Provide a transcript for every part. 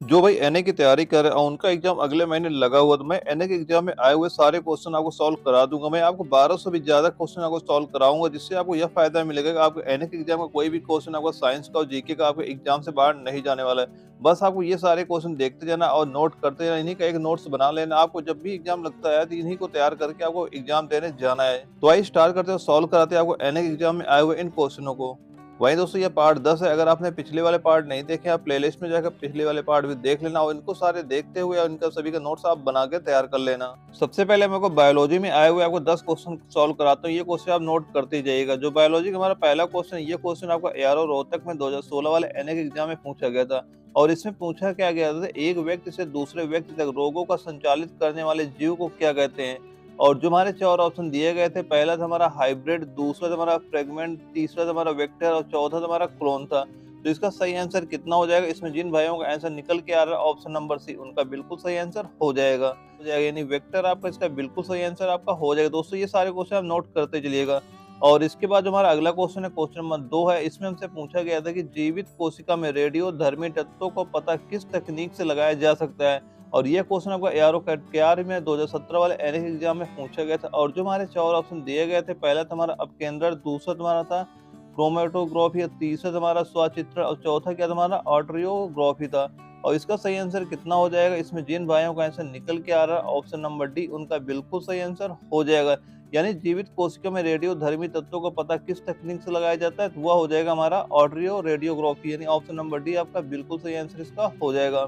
जो भाई एनए की तैयारी कर रहे हैं और उनका एग्जाम अगले महीने लगा हुआ, तो मैं एनए के एग्जाम में आए हुए सारे क्वेश्चन आपको सॉल्व करा दूंगा। मैं आपको 1200 से भी ज्यादा क्वेश्चन आपको सॉल्व कराऊंगा, जिससे आपको यह फायदा मिलेगा कि आपको एनए के एग्जाम का कोई भी क्वेश्चन आपका साइंस का और जीके का आपके एग्जाम से बाहर नहीं जाने वाला है। बस आपको ये सारे क्वेश्चन देखते जाना और नोट करते जाना, इन्हीं का एक नोट्स बना लेना। आपको जब भी एग्जाम लगता है तो इन्हीं को तैयार करके आपको एग्जाम देने जाना है। तो आइए स्टार्ट करते हैं, सॉल्व कराते हैं आपको एनए के एग्जाम में आए हुए इन क्वेश्चनों को। वहीं दोस्तों ये पार्ट 10 है। अगर आपने पिछले वाले पार्ट नहीं देखे, आप प्लेलिस्ट में जाकर पिछले वाले पार्ट भी देख लेना और इनको सारे देखते हुए और इनका सभी का नोट्स आप बना के तैयार कर लेना। सबसे पहले मेरे को बायोलॉजी में आए हुए आपको 10 क्वेश्चन सॉल्व कराता हूँ। ये क्वेश्चन आप नोट करते ही जाइएगा। जो बायोलॉजी का हमारा पहला क्वेश्चन है, ये क्वेश्चन आपका एआरओ रोहतक में 2016 वाले एनए के एग्जाम में पूछा गया था। और इसमें पूछा क्या गया था, एक व्यक्ति से दूसरे व्यक्ति तक रोगों का संचालित करने वाले जीव को क्या कहते हैं। और जो हमारे 4 ऑप्शन दिए गए थे, पहला था हमारा हाइब्रिड, दूसरा था हमारा फ्रेगमेंट, तीसरा था हमारा वेक्टर और चौथा था हमारा क्लोन था। तो इसका सही आंसर कितना हो जाएगा, इसमें जिन भाइयों का आंसर निकल के आ रहा है ऑप्शन नंबर सी, उनका बिल्कुल सही आंसर हो जाएगा यानी वेक्टर आपका इसका बिल्कुल सही आंसर आपका हो जाएगा। दोस्तों ये सारे क्वेश्चन आप नोट करते चलिएगा। और इसके बाद जो हमारा अगला क्वेश्चन है, क्वेश्चन नंबर 2 है। इसमें हमसे पूछा गया था कि जीवित कोशिका में रेडियोधर्मी तत्वों को पता किस तकनीक से लगाया जा सकता है। और ये क्वेश्चन आपका एआरओ कैट में 2017 वाले एनए एग्जाम में पूछा गया था। और जो हमारे 4 ऑप्शन दिए गए थे, पहला था हमारा अपकेंद्र, दूसरा तुम्हारा था क्रोमेटोग्राफी, तीसरा तुम्हारा स्वचित्र और चौथा क्या तुम्हारा ऑट्रियोग्राफी था। और इसका सही आंसर कितना हो जाएगा, इसमें जिन भाइयों का आंसर निकल के आ रहा है ऑप्शन नंबर डी, उनका बिल्कुल सही आंसर हो जाएगा। यानी जीवित कोशिका में रेडियोधर्मी तत्वों को पता किस तकनीक से लगाया जाता है, तो वह हो जाएगा हमारा ऑट्रियो रेडियोग्राफी, यानी ऑप्शन नंबर डी आपका बिल्कुल सही आंसर इसका हो जाएगा।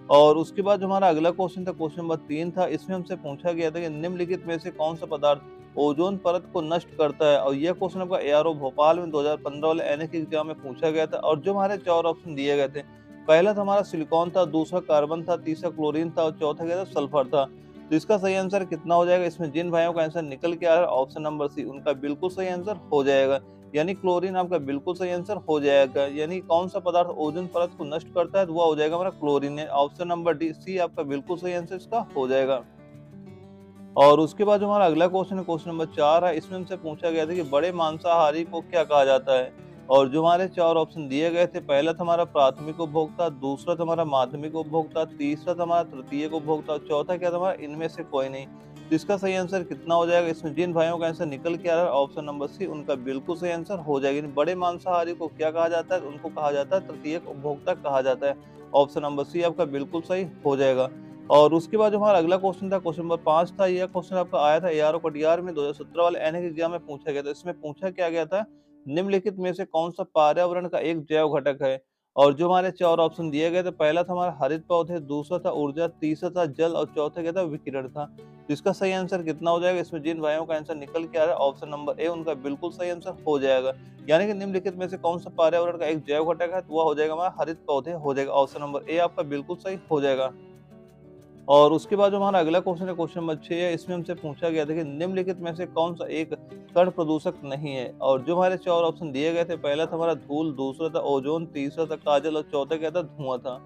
और उसके बाद जो हमारा अगला क्वेश्चन था, क्वेश्चन नंबर 3 था। इसमें हमसे पूछा गया था कि निम्नलिखित में से कौन सा पदार्थ ओजोन परत को नष्ट करता है। और यह क्वेश्चन आपका एआरओ भोपाल में 2015 वाले एनए के एग्जाम में पूछा गया था। और जो हमारे 4 ऑप्शन दिए गए थे, पहला था हमारा सिलिकॉन था, दूसरा कार्बन था, तीसरा क्लोरीन था और चौथा क्या था, सल्फर था। तो इसका सही आंसर कितना हो जाएगा, इसमें जिन भाइयों का आंसर निकल के आ रहा है ऑप्शन नंबर सी, उनका बिल्कुल सही आंसर हो जाएगा। यानी क्लोरीन आपका बिल्कुल सही आंसर हो जाएगा। यानी कौन सा पदार्थ ओजोन परत को नष्ट करता है, तो वह हो जाएगा हमारा chlorine. Option number D C आपका बिल्कुल सही आंसर इसका हो जाएगा। और उसके बाद जो हमारा अगला क्वेश्चन है, क्वेश्चन नंबर 4 है। इसमें हमसे पूछा गया था कि बड़े मांसाहारी को क्या कहा जाता है। और जो हमारे 4 ऑप्शन दिए गए थे, पहला था हमारा प्राथमिक उपभोक्ता, दूसरा था हमारा माध्यमिक उपभोक्ता, तीसरा था हमारा तृतीयक उपभोक्ता और चौथा क्या था हमारा इनमें से कोई नहीं। तो इसका सही आंसर कितना हो जाएगा, इसमें जिन भाइयों का आंसर निकल के आ रहा है ऑप्शन नंबर सी, उनका बिल्कुल सही आंसर हो जाएगा। यानी बड़े मांसाहारी को क्या कहा जाता है, उनको कहा जाता है तृतीयक उपभोक्ता कहा जाता है। ऑप्शन नंबर सी आपका बिल्कुल सही हो जाएगा। और उसके बाद जो हमारा अगला क्वेश्चन था, क्वेश्चन नंबर 5 था। यह क्वेश्चन आपका आया था एआरओ कटिहार में 2017 वाले एनए के एग्जाम में पूछा गया था। इसमें पूछा क्या गया था, निम्नलिखित में से कौन सा पर्यावरण का एक जैव घटक है। और जो हमारे 4 ऑप्शन दिए गए थे, पहला था हमारा हरित पौधे, दूसरा था ऊर्जा, तीसरा था जल और चौथा क्या था, विकिरण था। तो इसका सही आंसर कितना हो जाएगा, इसमें जिन भाइयों का आंसर निकल के आ रहा है ऑप्शन नंबर ए, उनका बिल्कुल सही आंसर हो जाएगा। यानी कि निम्नलिखित में से कौन सा पर्यावरण का एक जैव घटक है, तो वह हो जाएगा हमारा हरित पौधे हो जाएगा। ऑप्शन नंबर ए आपका बिल्कुल सही हो जाएगा। और उसके बाद जो हमारा अगला क्वेश्चन है, क्वेश्चन नंबर 6 है। इसमें हमसे पूछा गया था कि निम्नलिखित में से कौन सा एक कण प्रदूषक नहीं है। और जो हमारे 4 ऑप्शन दिए गए थे, पहला था हमारा धूल, दूसरा था ओजोन, तीसरा था काजल और चौथा क्या था, धुआं था।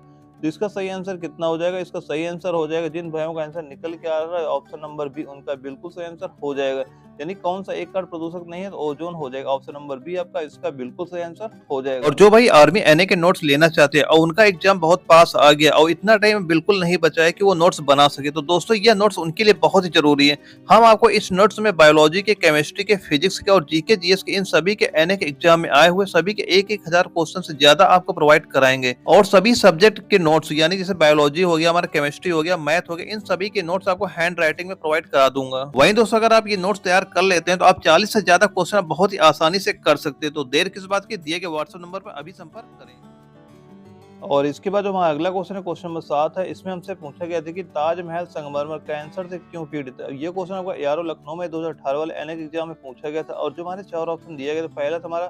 तो इसका सही आंसर कितना हो जाएगा, इसका सही आंसर हो जाएगा, जिन भाइयों का आंसर निकल के आ रहा है ऑप्शन नंबर बी, उनका बिल्कुल सही आंसर हो जाएगा। यानी कौन सा एक कण प्रदूषक नहीं है, तो ओजोन हो जाएगा। ऑप्शन नंबर बी आपका इसका बिल्कुल सही आंसर हो जाएगा। और जो भाई आर्मी एनए के नोट्स लेना चाहते हैं और उनका एग्जाम बहुत पास आ गया और इतना टाइम बिल्कुल नहीं बचा है कि वो नोट्स बना सके, तो दोस्तों यह नोट्स उनके लिए बहुत ही जरूरी है। हम आपको इस नोट्स में बायोलॉजी के, केमिस्ट्री के, फिजिक्स के और जीके जीएस के इन सभी के एनए के एग्जाम में आए हुए सभी के 1,000 क्वेश्चन से ज्यादा आपको प्रोवाइड कराएंगे। और सभी सब्जेक्ट के नोट्स, यानी जैसे बायोलॉजी हो गया, हमारा केमिस्ट्री हो गया, मैथ हो गया, इन सभी के नोट्स आपको हैंड राइटिंग में प्रोवाइड करा दूंगा। वहीं दोस्तों अगर आप ये नोट्स तैयार कर लेते हैं तो आप 40 से ज्यादा क्वेश्चन बहुत ही आसानी से कर सकते हैं। तो देर किस बात की, दिए गए व्हाट्सएप नंबर पर अभी संपर्क करें। और इसके बाद जो हमारा अगला क्वेश्चन है, क्वेश्चन नंबर 7 है। इसमें हमसे पूछा गया था कि ताजमहल संगमरमर कैंसर से क्यों पीड़ित है। ये क्वेश्चन आपका एआरओ लखनऊ में 2018 वाले एनए के एग्जाम में पूछा गया था। और जो हमारे 4 ऑप्शन दिए गए थे, पहला तुम्हारा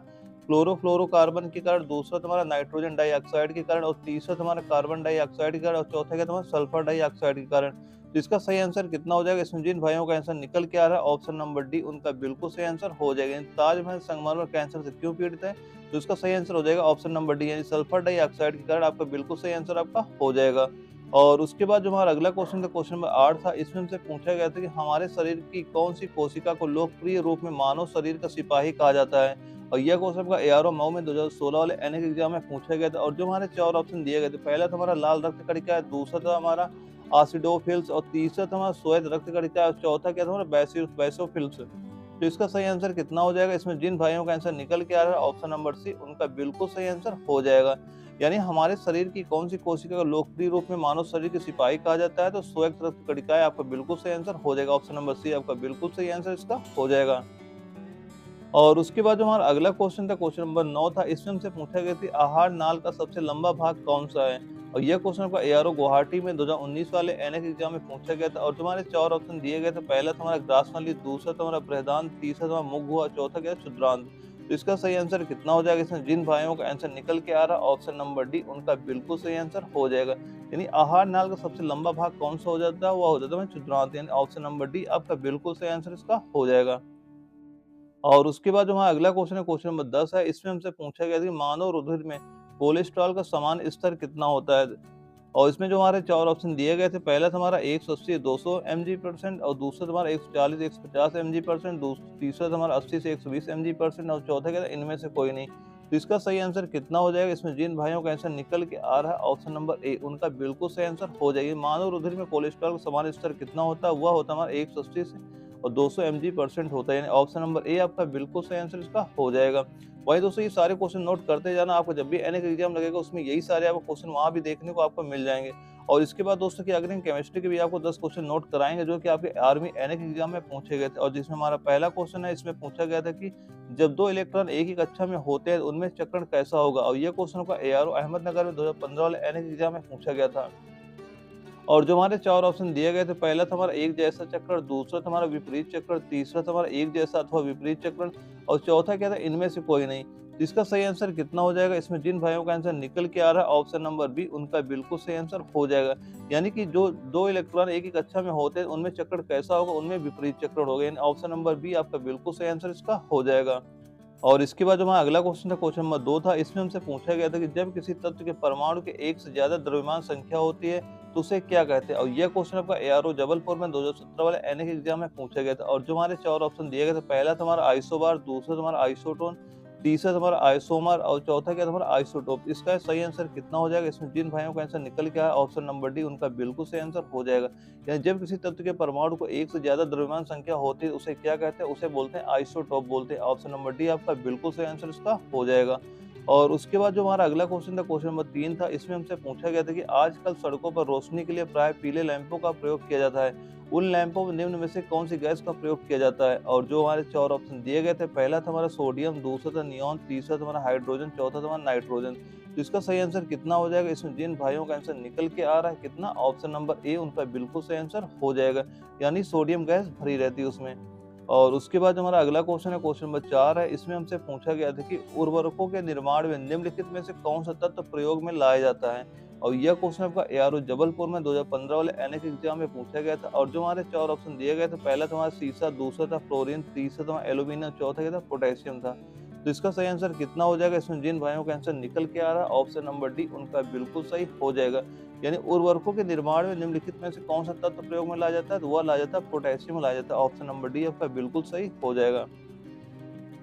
क्लोरोफ्लोरोकार्बन के कारण, दूसरा तुम्हारा नाइट्रोजन डाइऑक्साइड के कारण और तीसरा तुम्हारा कार्बन डाइऑक्साइड के कारण और चौथा क्या तुम्हारा सल्फर डाइऑक्साइड के कारण। तो इसका सही आंसर कितना हो जाएगा, इसमें जिन भाइयों का आंसर निकल के आ रहा है ऑप्शन नंबर डी, उनका बिल्कुल सही आंसर हो जाएगा। ताजमहल संगमरमर कैंसर से क्यों पीड़ित है, तो इसका सही आंसर हो जाएगा ऑप्शन नंबर डी, यानी सल्फर डाइऑक्साइड के कारण आपका बिल्कुल सही आंसर आपका हो जाएगा। और उसके बाद जो हमारा अगला क्वेश्चन था, क्वेश्चन नंबर 8 था। इसमें हमसे पूछा गया था कि हमारे शरीर की कौन सी कोशिका को लोकप्रिय रूप में मानव शरीर का सिपाही कहा जाता है। और यह क्वेश्चन आपका एआरओ मऊ में 2016 वाले एनएक एग्जाम में पूछा गया था। और जो हमारे 4 ऑप्शन दिए गए थे, पहला था हमारा लाल रक्त कणिका है, दूसरा था हमारा एसिडोफिल्स और तीसरा था हमारा श्वेत रक्त कणिका और चौथा क्या था हमारा बेसोफिल्स। तो इसका सही आंसर कितना हो जाएगा? इसमें जिन भाइयों का आंसर निकल के आ रहा है ऑप्शन नंबर सी, उनका बिल्कुल सही आंसर हो जाएगा। यानी हमारे शरीर की कौन सी कोशिका को लोकप्रिय रूप में मानव शरीर की सिपाही कहा जाता है? तो श्वेत रक्त कणिकाएं आपका बिल्कुल सही आंसर हो जाएगा। ऑप्शन नंबर सी आपका बिल्कुल सही आंसर इसका हो जाएगा। और उसके बाद जो हमारा अगला क्वेश्चन था, क्वेश्चन नंबर 9 था। इसमें हमसे पूछा गया था आहार नाल का सबसे लंबा भाग कौन सा है? और यह क्वेश्चन आपका एआरओ गुवाहाटी में 2019 वाले एनएक एग्जाम में पूछा गया था। और जो हमारे 4 ऑप्शन दिए गए थे, पहला था हमारा ग्रासनली, दूसरा था हमारा बृहदान्त्र, तीसरा था हमारा मुग्ध, चौथा क्या था क्षुद्रांत। तो इसका सही आंसर कितना हो जाएगा? इसमें जिन भाइयों का आंसर निकल के आ रहा है ऑप्शन नंबर डी, उनका बिल्कुल सही आंसर हो जाएगा। यानी आहार नाल का सबसे लंबा भाग कौन सा हो जाता है? वह हो जाता है क्षुद्रांत। यानी ऑप्शन नंबर डी आपका बिल्कुल सही आंसर इसका हो जाएगा। और उसके बाद जो हमारा अगला क्वेश्चन है, क्वेश्चन नंबर 10 है। इसमें हमसे पूछा गया था कि मानव रुधिर में कोलेस्ट्रॉल का समान स्तर कितना होता है? और इसमें जो हमारे 4 ऑप्शन दिए गए थे, पहला था हमारा 180 200 mg% और दूसरा था हमारा 140 150 mg%, तीसरा था हमारा 80 से 120 mg% और चौथा क्या था? इनमें से कोई नहीं। तो इसका सही आंसर कितना हो जाएगा? इसमें जिन भाइयों का आंसर निकल के आ रहा है ऑप्शन नंबर ए, उनका बिल्कुल सही आंसर हो जाएगा। मानव रुधिर में कोलेस्ट्रॉल का समान स्तर कितना होता है? वह होता है हमारा 180 से और 200 mg% होता है। यानी ऑप्शन नंबर ए आपका बिल्कुल सही आंसर इसका हो जाएगा। वही दोस्तों, ये सारे क्वेश्चन नोट करते जाना, आपको जब भी एनएक एग्जाम लगेगा उसमें यही सारे आपको क्वेश्चन वहाँ भी देखने को आपको मिल जाएंगे। और इसके बाद दोस्तों की अग्रिम केमिस्ट्री के भी आपको 10 क्वेश्चन नोट कराएंगे, जो कि आपके आर्मी एनएक एग्जाम में पूछे गए थे। और जिसमें हमारा पहला क्वेश्चन है, इसमें पूछा गया था कि जब 2 इलेक्ट्रॉन एक ही कक्षा में होते हैं, उनमें चक्रण कैसा होगा? और ये क्वेश्चन का एआरओ अहमदनगर में 2015 वाले एनएक एग्जाम में पूछा गया था। और जो हमारे 4 ऑप्शन दिए गए थे, पहला था हमारा एक जैसा चक्र, दूसरा था हमारा विपरीत चक्र, तीसरा था हमारा एक जैसा अथवा विपरीत चक्र और चौथा क्या था? इनमें से कोई नहीं। तो इसका सही आंसर कितना हो जाएगा? इसमें जिन भाइयों का आंसर निकल के आ रहा है ऑप्शन नंबर बी, उनका बिल्कुल सही आंसर हो जाएगा। यानी कि जो 2 इलेक्ट्रॉन एक ही कक्षा में होते हैं, उनमें चक्र कैसा होगा? उनमें विपरीत चक्र होगा। यानी ऑप्शन नंबर बी आपका बिल्कुल सही आंसर इसका हो जाएगा। और इसके बाद जो हमारा अगला क्वेश्चन था, क्वेश्चन नंबर 2 था। इसमें हमसे पूछा गया था कि जब किसी तत्व के परमाणु के एक से ज्यादा द्रव्यमान संख्या होती है, तो उसे क्या कहते हैं? और यह क्वेश्चन आपका एआरओ जबलपुर में 2017 वाले एनएक एग्जाम में पूछा गया था। और जो हमारे 4 ऑप्शन दिए गए थे, पहला था हमारा आइसोबार, दूसरा था हमारा आइसोटोन, तीसरा था हमारा आइसोमर और चौथा क्या था हमारा आइसोटोप। इसका सही आंसर कितना हो जाएगा? इसमें जिन भाइयों का आंसर निकल के आया ऑप्शन नंबर डी, उनका बिल्कुल सही आंसर हो जाएगा। यानी जब किसी तत्व के परमाणु को एक से ज्यादा द्रव्यमान संख्या होती है, उसे क्या कहते हैं? उसे बोलते हैं आइसोटोप बोलते हैं। ऑप्शन नंबर डी आपका बिल्कुल सही आंसर इसका हो जाएगा। और उसके बाद जो हमारा अगला क्वेश्चन था, क्वेश्चन नंबर 3 था। इसमें हमसे पूछा गया था कि आजकल सड़कों पर रोशनी के लिए प्राय पीले लैंपों का प्रयोग किया जाता है। उन लैंपों में निम्न में से कौन सी गैस का प्रयोग किया जाता है? और जो हमारे 4 ऑप्शन दिए गए थे, पहला था हमारा सोडियम, दूसरा था नियॉन, तीसरा था हमारा हाइड्रोजन, चौथा था हमारा नाइट्रोजन। तो इसका सही आंसर कितना हो जाएगा? इसमें जिन भाइयों का आंसर निकल के आ रहा है कितना, ऑप्शन नंबर ए, उनका बिल्कुल सही आंसर हो जाएगा। यानी सोडियम गैस भरी रहती है उसमें। और उसके बाद हमारा अगला क्वेश्चन है, क्वेश्चन नंबर 4 है। इसमें हमसे पूछा गया था कि उर्वरकों के निर्माण में निम्नलिखित में से कौन सा तत्व प्रयोग में लाया जाता है? और यह क्वेश्चन आपका एआरओ जबलपुर में 2015 वाले एनएक एग्जाम में पूछा गया था। और जो हमारे 4 ऑप्शन दिए गए थे, पहला था हमारा सीसा, दूसरा था फ्लोरीन, तीसरा था हमारा एल्यूमिनियम, चौथा क्या था? पोटेशियम था। तो इसका सही आंसर कितना हो जाएगा? इसमें जिन भाइयों का आंसर निकल के आ रहा है ऑप्शन नंबर डी, उनका बिल्कुल सही हो जाएगा। यानी उर्वरकों के निर्माण में निम्नलिखित में से कौन सा तत्व प्रयोग में लाया जाता है? तो वह लाया जाता है पोटेशियम लाया जाता है। ऑप्शन नंबर डी आपका बिल्कुल सही हो जाएगा।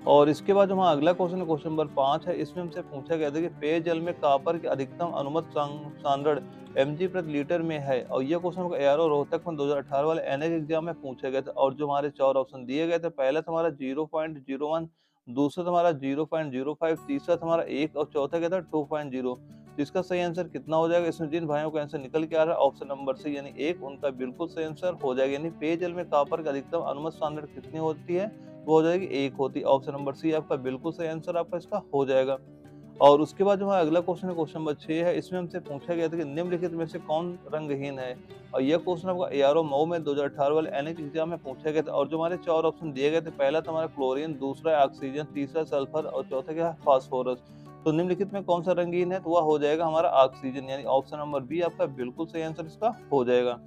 और इसके बाद जो हमारा अगला क्वेश्चन है, क्वेश्चन नंबर 5 है। इसमें हमसे पूछा गया था कि पेयजल में कॉपर की अधिकतम अनुमत सांद्रण mg/लीटर में है। और यह क्वेश्चन एआरओ रोहतक में 2018 वाले एनएक एग्जाम में पूछा गया था। और जो हमारे 4 ऑप्शन दिए गए थे, पहला था हमारा 0.01, दूसरा था हमारा 0.05, तीसरा था हमारा 1 और चौथा क्या था? 2.0। तो इसका सही आंसर कितना हो जाएगा? इसमें जिन भाइयों का आंसर निकल के आ रहा है ऑप्शन नंबर सी यानी 1, उनका बिल्कुल सही आंसर हो जाएगा। यानी पेयजल में कॉपर की अधिकतम अनुमत सांद्रण कितनी होती है? वो हो जाएगी 1 होती है। ऑप्शन नंबर सी आपका बिल्कुल सही आंसर आपका इसका हो जाएगा। और उसके बाद जो हमारा अगला क्वेश्चन है, क्वेश्चन नंबर 6 है। इसमें हमसे पूछा गया था कि निम्नलिखित में से कौन रंगहीन है? और यह क्वेश्चन आपका एआरओ मऊ में 2018 वाले एनएक एग्जाम में पूछा गया था। और जो हमारे 4 ऑप्शन दिए गए थे, पहला था हमारा क्लोरीन, दूसरा है ऑक्सीजन, तीसरा सल्फर और चौथा क्या है? फास्फोरस। तो निम्नलिखित में कौन सा रंगीन है? तो वह हो जाएगा हमारा ऑक्सीजन। यानी ऑप्शन नंबर बी आपका बिल्कुल सही आंसर इसका हो जाएगा।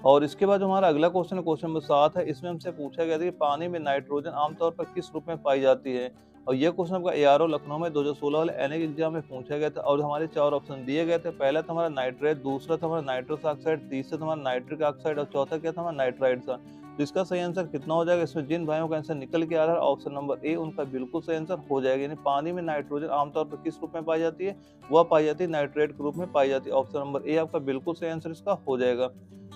और इसके बाद जो हमारा अगला क्वेश्चन है, क्वेश्चन नंबर 7 है। इसमें हमसे पूछा गया था कि पानी में नाइट्रोजन आमतौर पर किस रूप में पाई जाती है? और ये क्वेश्चन आपका एआरओ लखनऊ में 2016 वाले एनएक एग्जाम में पूछा गया था और हमारे 4 ऑप्शन दिए गए थे। पहला था हमारा नाइट्रेट, दूसरा था हमारा नाइट्रस ऑक्साइड, तीसरा था हमारा नाइट्रिक ऑक्साइड और चौथा क्या था हमारा नाइट्राइड था। तो इसका सही आंसर कितना हो जाएगा? इसमें जिन भाइयों का आंसर निकल के आ रहा है ऑप्शन नंबर ए उनका बिल्कुल सही आंसर हो जाएगा। यानी पानी में नाइट्रोजन आमतौर पर किस रूप में पाई जाती है? वह पाई जाती है नाइट्रेट के रूप में पाई जाती है। ऑप्शन नंबर ए आपका बिल्कुल सही आंसर इसका हो जाएगा।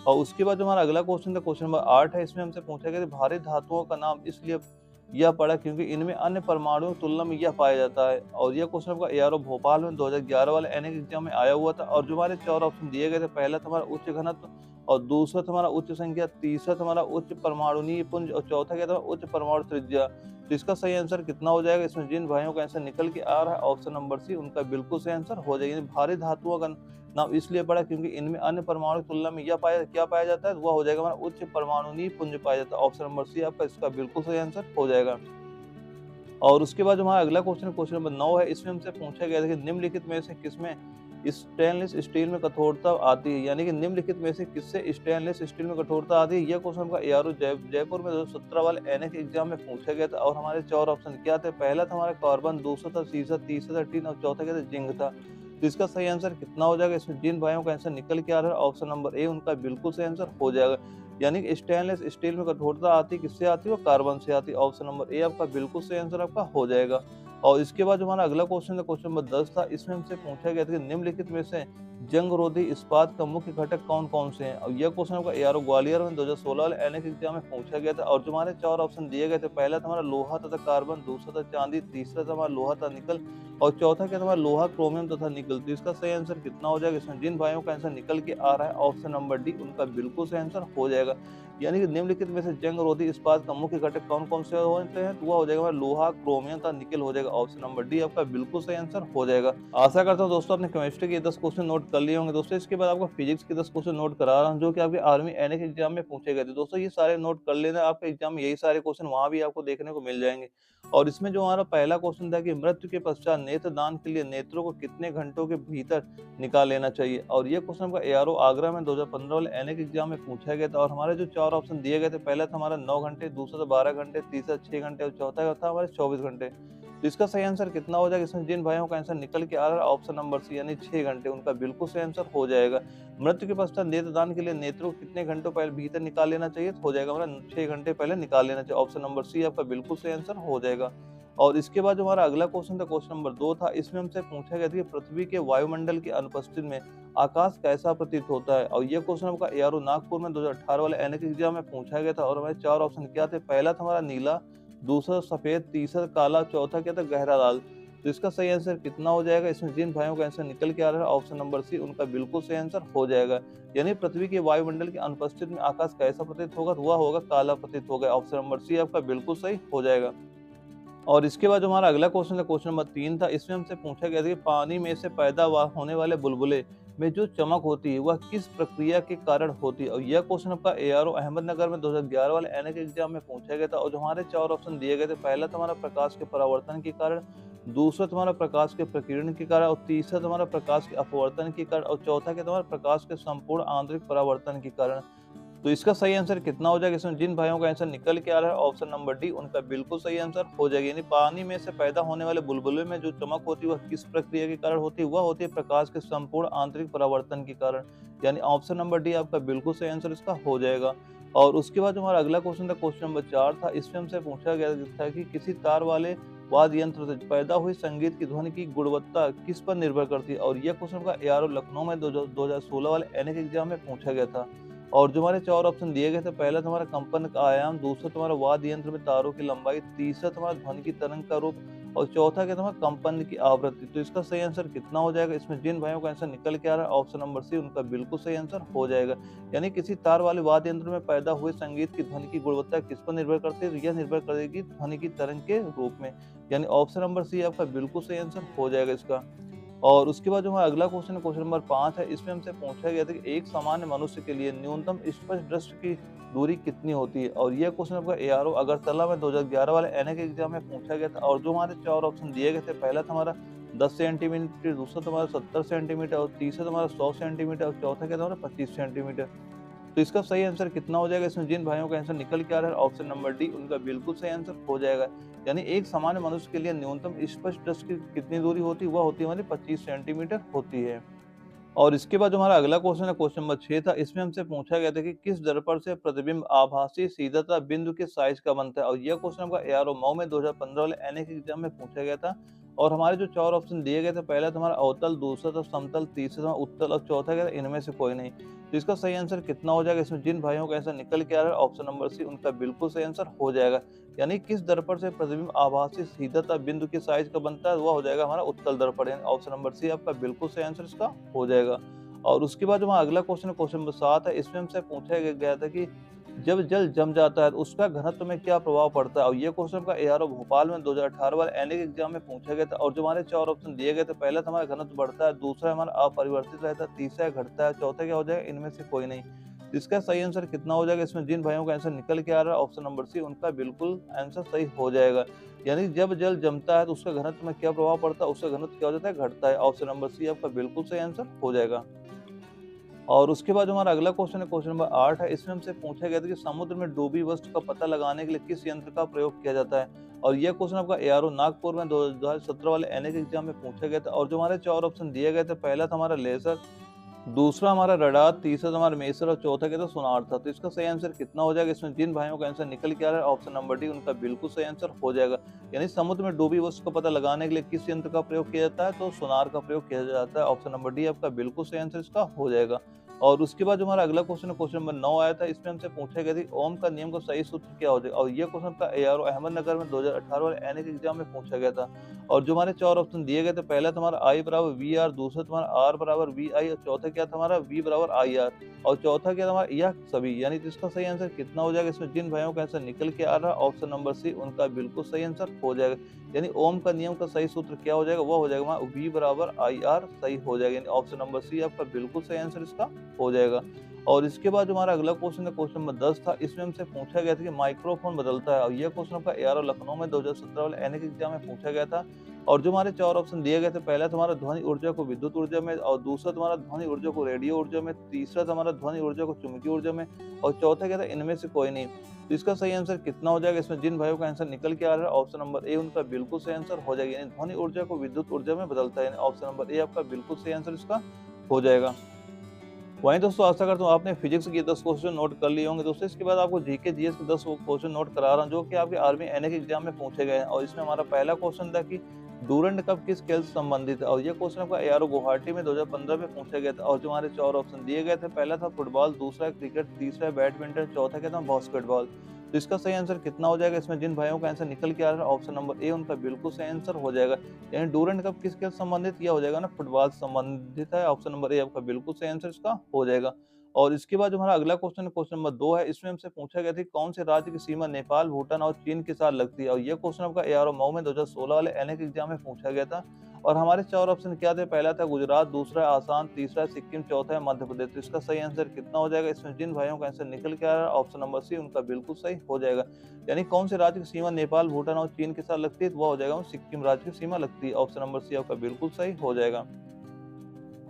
और उसके बाद जो हमारा अगला क्वेश्चन था क्वेश्चन नंबर 8 है। इसमें हमसे पूछा गया कि भारी धातुओं का नाम इसलिए यह पड़ा क्योंकि इनमें अन्य परमाणुओं की तुलना में यह पाया जाता है। और यह क्वेश्चन आपका एआरओ भोपाल में 2011 वाले एनएक एग्जाम में आया हुआ था। और जो हमारे 4 ऑप्शन दिए गए थे, पहला था हमारा उच्च घनत्व और दूसरा था हमारा उच्च संख्या, तीसरा था हमारा उच्च परमाणुनीय पुंज और चौथा क्या था उच्च परमाणु त्रिज्या। तो इसका सही आंसर कितना हो जाएगा? इसमें जिन भाइयों का आंसर निकल के आ रहा है ऑप्शन नंबर सी उनका बिल्कुल सही आंसर हो जाएगा। यानी भारी धातुओं का नाम इसलिए पड़ा क्योंकि इनमें अन्य परमाणु की तुलना में यह क्या पाया जाता है? वह हो जाएगा हमारा उच्च परमाणुनीय पुंज पाया जाता है। ऑप्शन नंबर सी आपका इसका बिल्कुल सही आंसर हो जाएगा। और उसके बाद जो हमारा अगला क्वेश्चन क्वेश्चन नंबर 9 है। इसमें हमसे पूछा गया था कि निम्नलिखित में से किसमें स्टेनलेस स्टील में कठोरता आती है? यानी कि निम्नलिखित में से किससे स्टेनलेस स्टील में कठोरता आती है? यह क्वेश्चन का एआरओ जयपुर में 2017 वाले एनएक एग्जाम में पूछा गया था। और हमारे 4 ऑप्शन क्या थे? पहला था हमारा कार्बन, दूसरा था सीसा, तीसरा था टिन और चौथा क्या था जिंक था। तो इसका सही आंसर कितना हो जाएगा? इसमें जिन भाइयों का आंसर निकल के आ रहा है ऑप्शन नंबर ए उनका बिल्कुल सही आंसर हो जाएगा। यानी कि स्टेनलेस स्टील में कठोरता आती किससे आती है? वो कार्बन से आती है। ऑप्शन नंबर ए आपका बिल्कुल सही आंसर आपका हो जाएगा। और इसके बाद जो हमारा अगला क्वेश्चन था क्वेश्चन नंबर 10 था। इसमें हमसे पूछा गया था कि निम्नलिखित में से जंग-रोधी इस्पात का मुख्य घटक कौन-कौन से हैं? और यह क्वेश्चन आपका एआरओ ग्वालियर में 2016 वाले एनएक एग्जाम में पूछा गया था। और जो हमारे 4 ऑप्शन दिए गए थे, पहला था हमारा लोहा तथा कार्बन, दूसरा था चांदी, तीसरा था हमारा लोहा तथा निकल और चौथा क्या था हमारा लोहा, क्रोमियम तथा निकल। तो इसका सही आंसर कितना हो जाएगा? इसमें जिन भाइयों का आंसर निकल के आ रहा है ऑप्शन नंबर डी उनका बिल्कुल सही आंसर हो जाएगा। यानी कि निम्नलिखित में से जंग-रोधी इस्पात का मुख्य घटक कौन-कौन से होते हैं? तो वह हो जाएगा हमारा लोहा, क्रोमियम तथा निकल हो जाएगा। ऑप्शन नंबर डी आपका बिल्कुल सही आंसर हो जाएगा। आशा करता हूँ दोस्तों आपने केमिस्ट्री के 10 क्वेश्चन नोट कर लिए होंगे। दोस्तों इसके बाद आपको फिजिक्स के 10 क्वेश्चन नोट करा रहा हूँ जो कि आपके आर्मी एनएक एग्जाम में पूछे गए थे। दोस्तों ये सारे नोट कर लेना, आपके एग्जाम में यही सारे क्वेश्चन वहाँ भी आपको देखने को मिल जाएंगे। और इसमें जो हमारा पहला क्वेश्चन था कि मृत्यु के पश्चात नेत्रदान के लिए नेत्रों को कितने घंटों के भीतर निकाल लेना चाहिए? और ये क्वेश्चन आपका एआरओ आगरा में 2015 वाले एनएक एग्जाम में पूछा गया था। और हमारे जो 4 ऑप्शन दिए गए थे, पहला था हमारा 9 घंटे, दूसरा था 12 घंटे, तीसरा 6 घंटे और चौथा था हमारे 24 घंटे। तो इसका सही आंसर कितना हो जाएगा? इसमें जिन भाइयों का आंसर निकल के आ रहा है ऑप्शन नंबर सी यानी 6 घंटे उनका बिल्कुल सही आंसर हो जाएगा। मृत्यु के पश्चात नेत्रदान के लिए नेत्रों को कितने घंटों पहले भीतर निकाल लेना चाहिए? तो हो जाएगा हमारा 6 घंटे पहले निकाल लेना चाहिए। ऑप्शन नंबर सी आपका बिल्कुल सही आंसर हो जाएगा। और इसके बाद जो हमारा अगला क्वेश्चन था क्वेश्चन नंबर 2 था। इसमें हमसे पूछा गया था कि पृथ्वी के वायुमंडल की अनुपस्थिति में आकाश कैसा प्रतीत होता है? और ये क्वेश्चन आपका एआरओ नागपुर में 2018 वाले एनएक एग्जाम में पूछा गया था। और हमारे 4 ऑप्शन क्या थे? पहला था हमारा नीला, दूसरा सफेद, तीसरा काला, चौथा क्या था गहरा लाल। तो इसका सही आंसर कितना हो जाएगा? इसमें जिन भाइयों का आंसर निकल के आ रहा है ऑप्शन नंबर सी उनका बिल्कुल सही आंसर हो जाएगा। यानी पृथ्वी के वायुमंडल की अनुपस्थिति में आकाश कैसा प्रतीत होगा? तो वह होगा काला प्रतीत होगा। ऑप्शन नंबर सी आपका बिल्कुल सही हो जाएगा। और इसके बाद जो हमारा अगला क्वेश्चन था क्वेश्चन नंबर 3 था। इसमें हमसे पूछा गया था कि पानी में से पैदा होने वाले बुलबुले में जो चमक होती है वह किस प्रक्रिया के कारण होती है? और यह क्वेश्चन आपका एआरओ अहमदनगर में 2011 वाले एनएक एग्जाम में पूछा गया था। और जो हमारे 4 ऑप्शन दिए गए थे, पहला तुम्हारा प्रकाश के परावर्तन के कारण, दूसरा तुम्हारा प्रकाश के प्रकीर्णन के कारण और तीसरा तुम्हारा प्रकाश के अपवर्तन के कारण और चौथा क्या तुम्हारा प्रकाश के संपूर्ण आंतरिक परावर्तन के कारण। तो इसका सही आंसर कितना हो जाएगा? इसमें जिन भाइयों का आंसर निकल के आ रहा है ऑप्शन नंबर डी उनका बिल्कुल सही आंसर हो जाएगा। यानी पानी में से पैदा होने वाले बुलबुले में जो चमक होती है वह किस प्रक्रिया के कारण होती है? वह होती है प्रकाश के संपूर्ण आंतरिक परावर्तन के कारण। यानी ऑप्शन नंबर डी आपका बिल्कुल सही आंसर इसका हो जाएगा। और उसके बाद हमारा अगला क्वेश्चन था क्वेश्चन नंबर 4 था। इसमें हमसे पूछा गया था कि किसी तार वाले वाद्य यंत्र से पैदा हुई संगीत की ध्वनि की गुणवत्ता किस पर निर्भर करती है? और यह क्वेश्चन का एआरओ लखनऊ में 2016 वाले एनएक एग्जाम में पूछा गया था। और जो हमारे 4 ऑप्शन दिए गए थे, पहला तुम्हारा कंपन का आयाम, दूसरा तुम्हारा वाद्य यंत्र में तारों की लंबाई, तीसरा तुम्हारा ध्वनि की तरंग का रूप और चौथा क्या तुम्हारा कंपन की आवृत्ति। तो इसका सही आंसर कितना हो जाएगा? इसमें जिन भाइयों का आंसर निकल के आ रहा है ऑप्शन नंबर सी उनका बिल्कुल सही आंसर हो जाएगा। यानी किसी तार वाले वाद्य यंत्र में पैदा हुए संगीत की ध्वनि की गुणवत्ता किस पर निर्भर करती है? तो यह निर्भर करेगी ध्वनि की तरंग के रूप में। यानी ऑप्शन नंबर सी आपका बिल्कुल सही आंसर हो जाएगा इसका। और उसके बाद जो हमारा अगला क्वेश्चन है क्वेश्चन नंबर 5 है। इसमें हमसे पूछा गया था कि एक सामान्य मनुष्य के लिए न्यूनतम स्पष्ट दृष्टि की दूरी कितनी होती है? और यह क्वेश्चन आपका एआरओ अगरतला में 2011 वाले एनएक एग्जाम में पूछा गया था। और जो हमारे 4 ऑप्शन दिए गए थे, पहला था हमारा 10 सेंटीमीटर, दूसरा तुम्हारा 70 सेंटीमीटर और तीसरा तुम्हारा 100 सेंटीमीटर और चौथा क्या था हमारा 25 सेंटीमीटर। तो तो इसका सही आंसर कितना हो जाएगा? इसमें जिन भाइयों का आंसर निकल के आ रहा है ऑप्शन नंबर डी उनका बिल्कुल सही आंसर हो जाएगा। यानी एक सामान्य मनुष्य के लिए न्यूनतम स्पष्ट दृष्टि की कितनी दूरी होती है? वह होती है हमारी 25 सेंटीमीटर होती है। और इसके बाद जो हमारा अगला क्वेश्चन है क्वेश्चन नंबर 6 था। इसमें हमसे पूछा गया था कि किस दर्पण से प्रतिबिंब आभासी सीधता बिंदु के साइज का बनता है? और यह क्वेश्चन हमको एआरओ मऊ में 2015 वाले एनएक एग्जाम में पूछा गया था। और हमारे जो 4 ऑप्शन दिए गए थे, पहला था हमारा अवतल, दूसरा था समतल, तीसरा था उत्तल और चौथा क्या था? इनमें से कोई नहीं। तो इसका सही आंसर कितना हो जाएगा? इसमें जिन भाइयों का आंसर निकल के आ रहा है ऑप्शन नंबर सी उनका बिल्कुल सही आंसर हो जाएगा। यानी किस दर्पण से प्रतिबिंब आभासी सीधता बिंदु के साइज का बनता है? वह हो जाएगा हमारा उत्तल दर्पण। यानी ऑप्शन नंबर सी आपका बिल्कुल सही आंसर इसका हो जाएगा। और उसके बाद जो हमारा अगला क्वेश्चन है क्वेश्चन नंबर 7 है। इसमें हमसे पूछा गया था कि जब जल जम जाता है तो उसका घनत्व में क्या प्रभाव पड़ता है? और ये क्वेश्चन का एआरओ भोपाल में 2018 वाले एनएक एग्जाम में पूछा गया था। और जो हमारे 4 ऑप्शन दिए गए थे, पहला तो हमारा घनत्व बढ़ता है, दूसरा हमारा अपरिवर्तित रहता है, तीसरा घटता है, चौथा क्या हो जाएगा? इनमें से कोई नहीं। तो इसका सही आंसर कितना हो जाएगा? इसमें जिन भाइयों का आंसर निकल के आ रहा है ऑप्शन नंबर सी उनका बिल्कुल आंसर सही हो जाएगा। यानी जब जल जमता है तो उसका घनत्व में क्या प्रभाव पड़ता है? उसका घनत्व क्या हो जाता है? घटता है। ऑप्शन नंबर सी आपका बिल्कुल सही आंसर हो जाएगा। और उसके बाद जो हमारा अगला क्वेश्चन है क्वेश्चन नंबर 8 है। इसमें हमसे पूछा गया था कि समुद्र में डूबी वस्तु का पता लगाने के लिए किस यंत्र का प्रयोग किया जाता है? और यह क्वेश्चन आपका एआरओ नागपुर में 2017 वाले एनएक एग्जाम में पूछा गया था। और जो हमारे 4 ऑप्शन दिए गए थे, पहला था हमारा लेजर, दूसरा हमारा रडार, तीसरा हमारा मेसर और चौथा क्या था? सोनार था। तो इसका सही आंसर कितना हो जाएगा? इसमें जिन भाइयों का आंसर निकल के आ रहा है ऑप्शन नंबर डी उनका बिल्कुल सही आंसर हो जाएगा। यानी समुद्र में डूबी वस्तु का पता लगाने के लिए किस यंत्र का प्रयोग किया जाता है? तो सोनार का प्रयोग किया जाता है। ऑप्शन नंबर डी आपका बिल्कुल सही आंसर इसका हो जाएगा। और उसके बाद जो हमारा अगला क्वेश्चन है क्वेश्चन नंबर 9 आया था। इसमें हमसे पूछा गया था ओम का नियम का सही सूत्र क्या हो जाएगा? और ये क्वेश्चन का एआरओ अहमदनगर में 2018 वाले एनएक एग्जाम में पूछा गया था। और जो हमारे 4 ऑप्शन दिए गए थे, पहला था हमारा आई बराबर वी आर, दूसरा तुम्हारा आर बराबर वी आई और चौथा क्या था हमारा? वी बराबर आई आर और चौथा क्या था हमारा? यह सभी। यानी इसका सही आंसर कितना हो जाएगा? इसमें जिन भाइयों का आंसर निकल के आ रहा है ऑप्शन नंबर सी उनका बिल्कुल सही आंसर हो जाएगा। यानी ओम का नियम का सही सूत्र क्या हो जाएगा? वो हो जाएगा हमारा वी बराबर आई आर सही हो जाएगा। यानी ऑप्शन नंबर सी आपका बिल्कुल सही आंसर इसका हो जाएगा। और इसके बाद जो हमारा अगला क्वेश्चन है क्वेश्चन नंबर 10 था। इसमें हमसे पूछा गया था कि माइक्रोफोन बदलता है। और ये क्वेश्चन आपका एआरओ लखनऊ में 2017 वाले एनएक एग्जाम में पूछा गया था। और जो हमारे 4 ऑप्शन दिए गए थे, पहला तुम्हारा ध्वनि ऊर्जा को विद्युत ऊर्जा में, और दूसरा तुम्हारा ध्वनि ऊर्जा को रेडियो ऊर्जा में, तीसरा तुम्हारा ध्वनि ऊर्जा को चुंबकीय ऊर्जा में और चौथा क्या था? इनमें से कोई नहीं। तो इसका सही आंसर कितना हो जाएगा? इसमें जिन भाइयों का आंसर निकल के आ रहा है ऑप्शन नंबर ए उनका बिल्कुल सही आंसर हो जाएगा। यानी ध्वनि ऊर्जा को विद्युत ऊर्जा में बदलता है। यानी ऑप्शन नंबर ए आपका बिल्कुल सही आंसर इसका हो जाएगा। वहीं दोस्तों आशा करता हूँ आपने फिजिक्स के 10 क्वेश्चन नोट कर लिए होंगे। दोस्तों इसके बाद आपको जीके जीएस के 10 क्वेश्चन नोट करा रहा हूँ जो कि आपके आर्मी एनएक एग्जाम में पूछे गए हैं। और इसमें हमारा पहला क्वेश्चन था कि डूरंड कप किस खेल से संबंधित है? और ये क्वेश्चन आपका एआरओ गुवाहाटी में 2015 में पूछा गया था। और जो हमारे 4 ऑप्शन दिए गए थे, पहला था फुटबॉल, दूसरा क्रिकेट, तीसरा बैडमिंटन, चौथा क्या था? बास्केटबॉल। तो इसका सही आंसर कितना हो जाएगा? इसमें जिन भाइयों का आंसर निकल के आ रहा है ऑप्शन नंबर ए उनका बिल्कुल सही आंसर हो जाएगा। यानी डूरंड कप किस खेल से संबंधित? यह हो जाएगा ना फुटबॉल से संबंधित है। ऑप्शन नंबर ए आपका बिल्कुल सही आंसर इसका हो जाएगा। और इसके बाद जो हमारा अगला क्वेश्चन है क्वेश्चन नंबर 2 है। इसमें हमसे पूछा गया था कि कौन से राज्य की सीमा नेपाल, भूटान और चीन के साथ लगती है? और ये क्वेश्चन आपका एआरओ मऊ में 2016 वाले एनएक एग्जाम में पूछा गया था। और हमारे 4 ऑप्शन क्या थे? पहला था गुजरात, दूसरा है आसाम, तीसरा है सिक्किम, चौथा है मध्य प्रदेश। तो इसका सही आंसर कितना हो जाएगा? इसमें जिन भाइयों का आंसर निकल के आ रहा है ऑप्शन नंबर सी उनका बिल्कुल सही हो जाएगा। यानी कौन से राज्य की सीमा नेपाल, भूटान और चीन के साथ लगती है? तो वह हो जाएगा सिक्किम राज्य की सीमा लगती है। ऑप्शन नंबर सी आपका बिल्कुल सही हो जाएगा।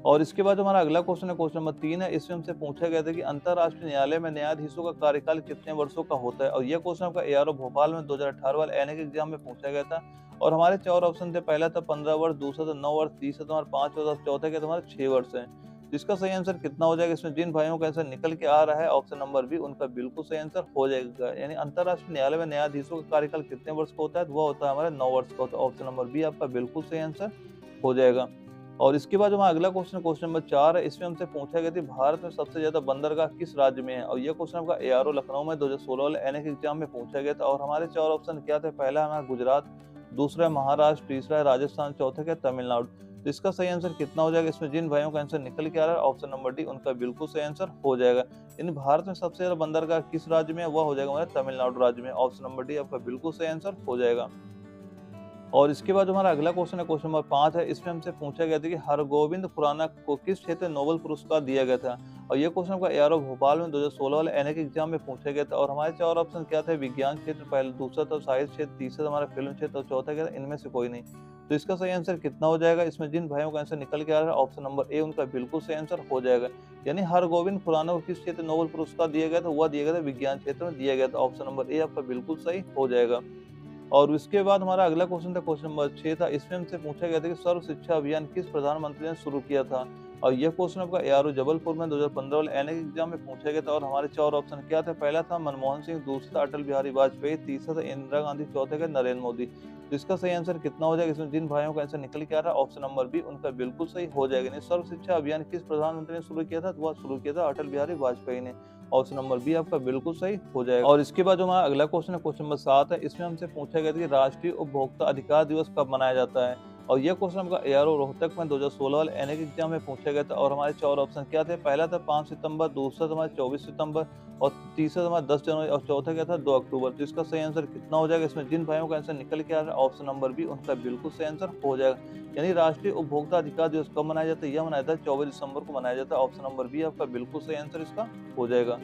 और इसके बाद हमारा अगला क्वेश्चन है क्वेश्चन नंबर 3 है। इसमें हमसे पूछा गया था कि अंतर्राष्ट्रीय न्यायालय में न्यायाधीशों का कार्यकाल कितने वर्षों का होता है? और यह क्वेश्चन आपका एआरओ भोपाल में 2018 वाले एनएक एग्जाम में पूछा गया था। और हमारे 4 ऑप्शन थे, पहला था 15 वर्ष, दूसरा था 9 वर्ष, तीसरा तुम्हारा 5 वर्ष और चौथा क्या तुम्हारा 6 वर्ष है। जिसका सही आंसर कितना हो जाएगा? इसमें जिन भाइयों का आंसर निकल के आ रहा है ऑप्शन नंबर बी उनका बिल्कुल सही आंसर हो जाएगा। यानी अंतर्राष्ट्रीय न्यायालय में न्यायाधीशों का कार्यकाल कितने वर्ष का होता है? तो वह होता है हमारा 9 वर्ष का होता है। ऑप्शन नंबर बी आपका बिल्कुल सही आंसर हो जाएगा। और इसके बाद हमारा अगला क्वेश्चन क्वेश्चन नंबर 4 है। इसमें हमसे पूछा गया था भारत में सबसे ज्यादा बंदरगाह किस राज्य में है? और यह क्वेश्चन आपका एआरओ लखनऊ में 2016 वाले एनएक एग्जाम में पूछा गया था। और हमारे 4 ऑप्शन क्या थे? पहला हमारा गुजरात, दूसरा है महाराष्ट्र, तीसरा है राजस्थान, चौथा क्या? तमिलनाडु। तो इसका सही आंसर कितना हो जाएगा? इसमें जिन भाइयों का आंसर निकल के आ रहा है ऑप्शन नंबर डी उनका बिल्कुल सही आंसर हो जाएगा। यानी भारत में सबसे ज्यादा बंदरगाह किस राज्य में है? वह हो जाएगा हमारे तमिलनाडु राज्य में। ऑप्शन नंबर डी आपका बिल्कुल सही आंसर हो जाएगा। और इसके बाद हमारा अगला क्वेश्चन है क्वेश्चन नंबर 5 है। इसमें हमसे पूछा गया था कि हरगोविंद खुराना को किस क्षेत्र में नोबेल पुरस्कार दिया गया था? और ये क्वेश्चन आपका एआरओ भोपाल में 2016 वाले एनएक एग्जाम में पूछा गया था। और हमारे 4 ऑप्शन क्या थे? विज्ञान क्षेत्र, पहले, दूसरा था साहित्य क्षेत्र, तीसरा हमारा फिल्म क्षेत्र और चौथा क्या था? इनमें से कोई नहीं। तो इसका सही आंसर कितना हो जाएगा? इसमें जिन भाइयों का आंसर निकल के आ रहा है ऑप्शन नंबर ए उनका बिल्कुल सही आंसर हो जाएगा। यानी हरगोविंद खुराना को किस क्षेत्र में नोबेल पुरस्कार दिया गया था? वह दिया गया था विज्ञान क्षेत्र में दिया गया था। ऑप्शन नंबर ए आपका बिल्कुल सही हो जाएगा। और उसके बाद हमारा अगला क्वेश्चन था, क्वेश्चन नंबर 6 था। इसमें हमसे पूछा गया था कि सर्व शिक्षा अभियान किस प्रधानमंत्री ने शुरू किया था? और यह क्वेश्चन आपका एआरओ जबलपुर में 2015 वाले एनएक एग्जाम में पूछा गया था। और हमारे 4 ऑप्शन क्या थे? पहला था मनमोहन सिंह, दूसरा था अटल बिहारी वाजपेयी, तीसरा था इंदिरा गांधी, चौथे का नरेंद्र मोदी। तो इसका सही आंसर कितना हो जाएगा? इसमें जिन भाइयों का आंसर निकल के आ रहा है ऑप्शन नंबर बी उनका बिल्कुल सही हो जाएगा। यानी सर्व शिक्षा अभियान किस प्रधानमंत्री ने शुरू किया था? तो वह शुरू किया था अटल बिहारी वाजपेयी ने। ऑप्शन नंबर बी आपका बिल्कुल सही हो जाएगा। और इसके बाद जो हमारा अगला क्वेश्चन है, क्वेश्चन नंबर 7 है। इसमें हमसे पूछा गया था कि राष्ट्रीय उपभोक्ता अधिकार दिवस कब मनाया जाता है? और यह क्वेश्चन आपका एआरओ रोहतक में 2016 वाले एनएक एग्जाम में पूछा गया था। और हमारे 4 ऑप्शन क्या थे? पहला था 5 सितंबर, दूसरा था हमारा 24 सितंबर और तीसरा था हमारा 10 जनवरी और चौथा क्या था? 2 अक्टूबर। तो इसका सही आंसर कितना हो जाएगा? इसमें जिन भाइयों का आंसर निकल के आ रहा है ऑप्शन नंबर बी उनका बिल्कुल सही आंसर हो जाएगा। यानी राष्ट्रीय उपभोक्ता अधिकार दिवस कब मनाया जाता है? यह मनाया जाता है 24 दिसंबर को मनाया जाता है। ऑप्शन नंबर बी आपका बिल्कुल सही आंसर इसका हो जाएगा।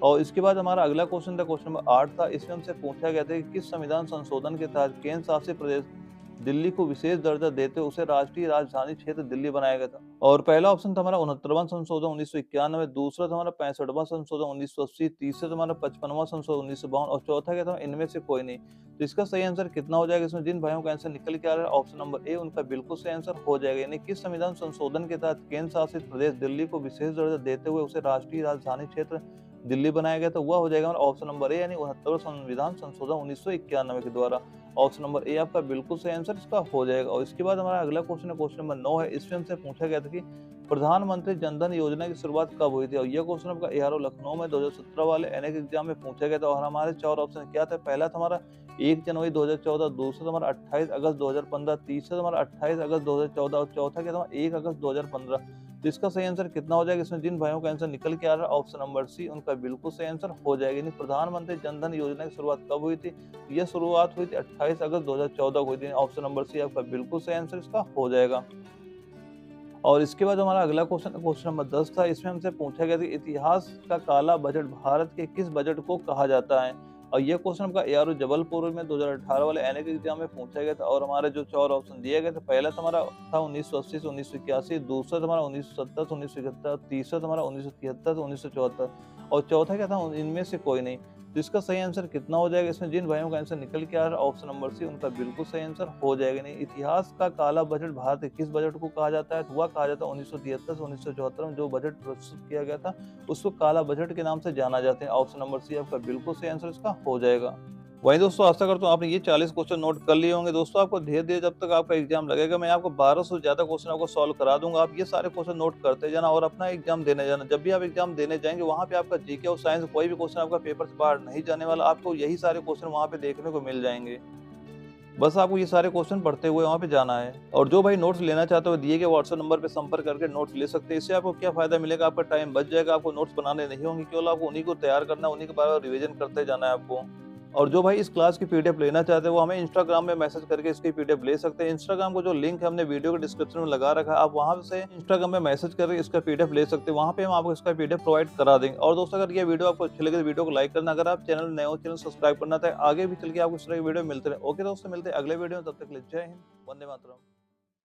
और इसके बाद हमारा अगला क्वेश्चन था, क्वेश्चन नंबर 8 था। इसमें हमसे पूछा गया था कि किस संविधान संशोधन के तहत केंद्र शासित प्रदेश दिल्ली को विशेष दर्जा देते उसे राष्ट्रीय राजधानी क्षेत्र दिल्ली बनाया गया था। और पहला ऑप्शन था हमारा 69वां संशोधन 1991, दूसरा था हमारा 65वां संशोधन 1980, तीसरा था हमारा 55वां संशोधन 1952 और चौथा क्या था? इनमें से कोई नहीं। तो इसका सही आंसर कितना हो जाएगा? इसमें जिन भाइयों का आंसर निकल के आ रहा है ऑप्शन नंबर ए उनका बिल्कुल सही आंसर हो जाएगा। यानी किस संविधान संशोधन के तहत केंद्र शासित प्रदेश दिल्ली को विशेष दर्जा देते हुए उसे राष्ट्रीय राजधानी क्षेत्र दिल्ली बनाया गया, तो वह हो जाएगा हमारा ऑप्शन नंबर ए यानी 69वां संविधान संशोधन 1991 के द्वारा। ऑप्शन नंबर ए आपका बिल्कुल सही आंसर इसका हो जाएगा। और इसके बाद हमारा अगला क्वेश्चन है, क्वेश्चन नंबर 9 है। इसमें हमसे पूछा गया था कि प्रधानमंत्री जनधन योजना की शुरुआत कब हुई थी? और यह क्वेश्चन आपका एआरओ लखनऊ में 2017 वाले एनएक एग्जाम में पूछा गया था। और हमारे 4 ऑप्शन क्या थे? पहला था हमारा 1 जनवरी 2014, दूसरा था हमारा 28 अगस्त 2015, तीसरा था हमारा 28 अगस्त 2014 और चौथा क्या था? 1 अगस्त 2015। तो इसका सही आंसर कितना हो जाएगा? इसमें जिन भाइयों का आंसर निकल के आ रहा है ऑप्शन नंबर सी उनका बिल्कुल सही आंसर हो जाएगा। यानी प्रधानमंत्री जनधन योजना की शुरुआत कब हुई थी? यह शुरुआत हुई थी 28 अगस्त 2014 को हुई थी। ऑप्शन नंबर सी आपका बिल्कुल सही आंसर इसका हो जाएगा। और इसके बाद हमारा अगला क्वेश्चन क्वेश्चन नंबर 10 था। इसमें हमसे पूछा गया था इतिहास का काला बजट भारत के किस बजट को कहा जाता है? और ये क्वेश्चन आपका एआरओ जबलपुर में 2018 वाले एनएक एग्जाम में पूछा गया था। और हमारे जो 4 ऑप्शन दिए गए थे, पहला तो हमारा था 1980 से 1981, दूसरा था हमारा 1970 से 1971, तीसरा था हमारा 1973 से 1974 और चौथा क्या था? इनमें से कोई नहीं। तो इसका सही आंसर कितना हो जाएगा? इसमें जिन भाइयों का आंसर निकल के आ रहा है ऑप्शन नंबर सी उनका बिल्कुल सही आंसर हो जाएगा। नहीं, इतिहास का काला बजट भारत के किस बजट को कहा जाता है? तो वह कहा जाता है 1973 से 1974 में जो बजट प्रस्तुत किया गया था उसको काला बजट के नाम से जाना जाता है। ऑप्शन नंबर सी आपका बिल्कुल सही आंसर इसका हो जाएगा। वहीं दोस्तों आशा करता हूँ आपने ये 40 क्वेश्चन नोट कर लिए होंगे। दोस्तों आपको धीरे-धीरे जब तक आपका एग्जाम लगेगा मैं आपको 1200 से ज़्यादा क्वेश्चन आपको सॉल्व करा दूँगा। आप ये सारे क्वेश्चन नोट करते जाना और अपना एग्जाम देने जाना। जब भी आप एग्जाम देने जाएँगे वहाँ पे आपका जीके और साइंस कोई भी क्वेश्चन आपका पेपर से बाहर नहीं जाने वाला। आपको यही सारे क्वेश्चन वहाँ पे देखने को मिल जाएँगे। बस आपको ये सारे क्वेश्चन पढ़ते हुए वहाँ पे जाना है। और जो भाई नोट्स लेना चाहते हो दिए गए व्हाट्सएप नंबर पे संपर्क करके नोट्स ले सकते हैं। इससे आपको क्या फायदा मिलेगा? आपका टाइम बच जाएगा, आपको नोट्स बनाने नहीं होंगे, केवल आपको उन्हीं को तैयार करना है, उन्हीं के बारे में रिवीजन करते जाना है आपको। और जो भाई इस क्लास की पीडीएफ लेना चाहते हैं वो हमें इंस्टाग्राम में मैसेज करके इसकी पीडीएफ ले सकते हैं। इंस्टाग्राम को जो लिंक है हमने वीडियो के डिस्क्रिप्शन में लगा रखा है, आप वहां से इंस्टाग्राम में मैसेज करके इसका पीडीएफ ले सकते हैं। वहां पे हम आपको इसका पीडीएफ प्रोवाइड करा देंगे। और दोस्तों अगर ये वीडियो आपको अच्छी लगे तो वीडियो को लाइक करना, अगर आप चैनल नए हो चैनल सब्सक्राइब करना था, आगे भी चल के आपको इस तरह की वीडियो मिलते रहे। ओके दोस्तों, मिलते हैं अगले वीडियो में, तब तक के लिए जय हिंद, वंदे मातरम।